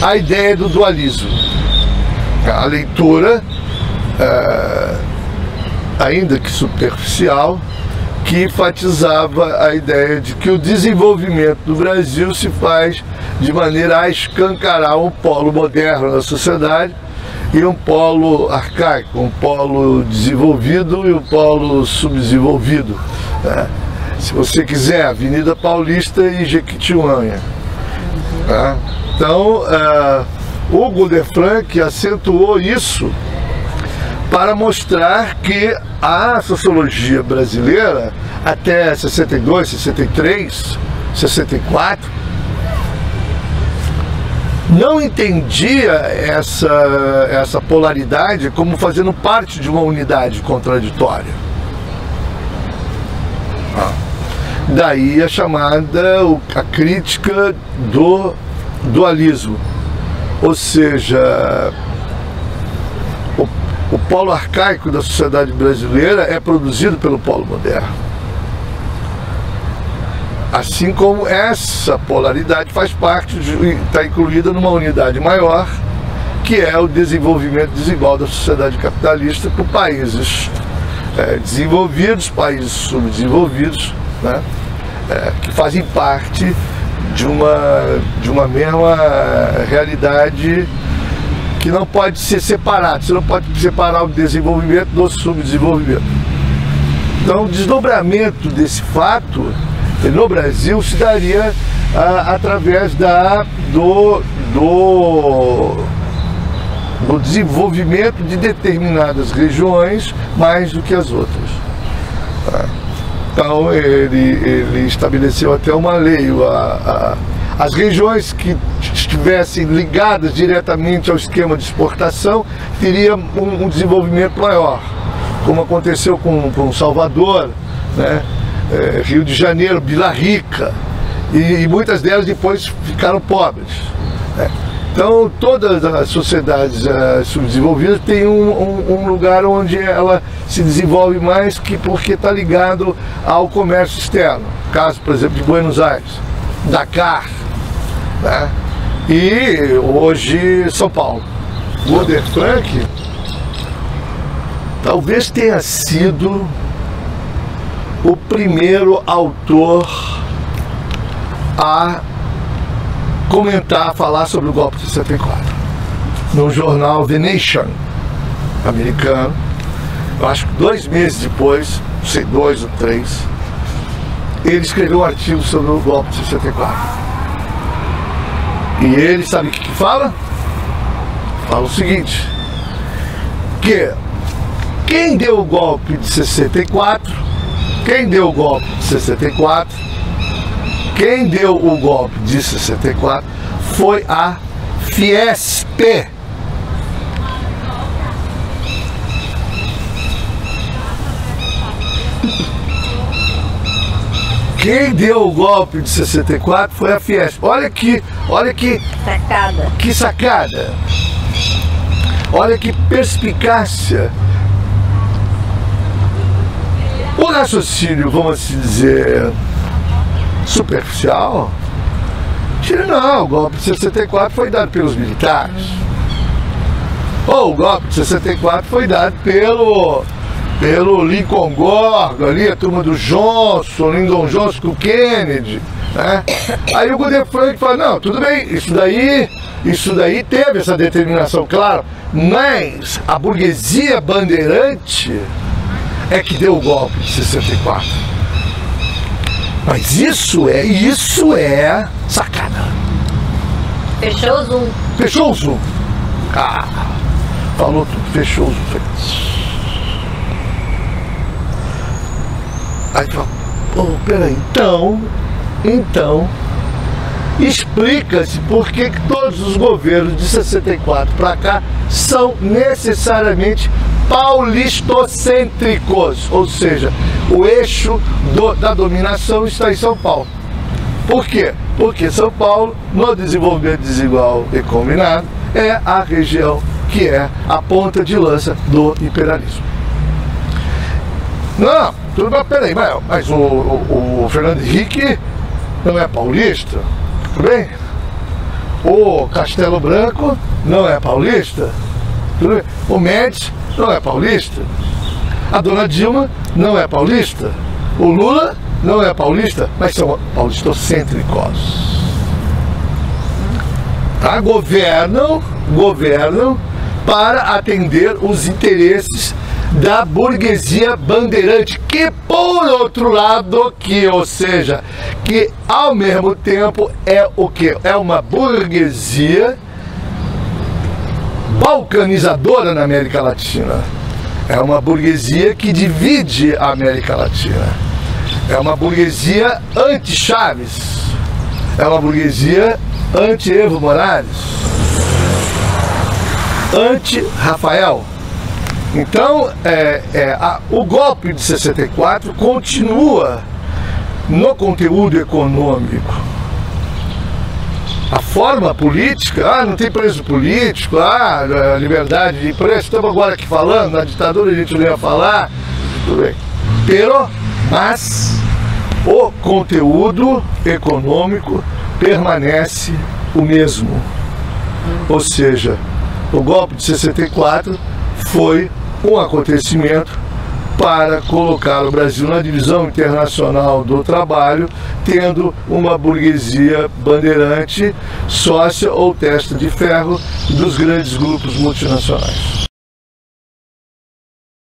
a ideia do dualismo. A leitura, ainda que superficial, que enfatizava a ideia de que o desenvolvimento do Brasil se faz de maneira a escancarar um polo moderno na sociedade e um polo arcaico, um polo desenvolvido e um polo subdesenvolvido. Se você quiser, Avenida Paulista e Jequitinhonha. Então, Hugo de Franck acentuou isso para mostrar que a sociologia brasileira, até 62, 63, 64, não entendia essa polaridade como fazendo parte de uma unidade contraditória. Daí a chamada, a crítica do dualismo. Ou seja, o polo arcaico da sociedade brasileira é produzido pelo polo moderno. Assim como essa polaridade faz parte, está incluída numa unidade maior, que é o desenvolvimento desigual da sociedade capitalista por países desenvolvidos, países subdesenvolvidos, né, que fazem parte de uma mesma realidade que não pode ser separado. Você não pode separar o desenvolvimento do subdesenvolvimento. Então, o desdobramento desse fato no Brasil se daria através do desenvolvimento de determinadas regiões mais do que as outras. Então, ele estabeleceu até uma lei. As regiões que estivessem ligadas diretamente ao esquema de exportação teriam um desenvolvimento maior, como aconteceu com Salvador, né? Rio de Janeiro, Vila Rica, e muitas delas depois ficaram pobres. Então, todas as sociedades subdesenvolvidas têm um lugar onde ela se desenvolve mais porque está ligado ao comércio externo. Caso, por exemplo, de Buenos Aires, Dakar, né? E hoje São Paulo. Hugo de Franck talvez tenha sido o primeiro autor a comentar, a falar sobre o golpe de 64. No jornal The Nation americano, eu acho que 2 meses depois, não sei, 2 ou 3, ele escreveu um artigo sobre o golpe de 64. E ele, sabe o que fala? Fala o seguinte, que quem deu o golpe de 64, quem deu o golpe de 64, quem deu o golpe de 64 foi a Fiesp. Quem deu o golpe de 64 foi a Fiesp. Olha que sacada. Que sacada. Olha que perspicácia. O raciocínio, vamos dizer, superficial, não, o golpe de 64 foi dado pelos militares. Ou o golpe de 64 foi dado pelo Lincoln Gordon, ali, a turma do Johnson, Lyndon Johnson com o Kennedy, né? Aí o Hugo de Franck fala, não, tudo bem, isso daí teve essa determinação, claro, mas a burguesia bandeirante é que deu o golpe de 64. Mas isso é sacada. Fechou o zoom. Fechou o zoom. Falou tudo, fechou o zoom. Aí fala, peraí, então, explica-se por que todos os governos de 64 para cá são necessariamente paulistocêntricos, ou seja, o eixo da dominação está em São Paulo. Por quê? Porque São Paulo, no desenvolvimento desigual e combinado, é a região que é a ponta de lança do imperialismo. Não, tudo bem, peraí, mas o Fernando Henrique não é paulista, tudo bem? O Castelo Branco não é paulista. O Médici não é paulista. A dona Dilma não é paulista. O Lula não é paulista, mas são paulistocêntricos. Tá? Governam para atender os interesses da burguesia bandeirante, que por outro lado, ou seja, que ao mesmo tempo é o que? É uma burguesia balcanizadora na América Latina. É uma burguesia que divide a América Latina. É uma burguesia anti-Chaves. É uma burguesia anti-Evo Morales. Anti-Rafael. Então, o golpe de 64 continua no conteúdo econômico. A forma política, não tem preso político, liberdade de imprensa, estamos agora aqui falando, na ditadura a gente não ia falar, tudo bem. Mas o conteúdo econômico permanece o mesmo. Ou seja, o golpe de 64 foi um acontecimento para colocar o Brasil na divisão internacional do trabalho, tendo uma burguesia bandeirante, sócia ou testa de ferro dos grandes grupos multinacionais.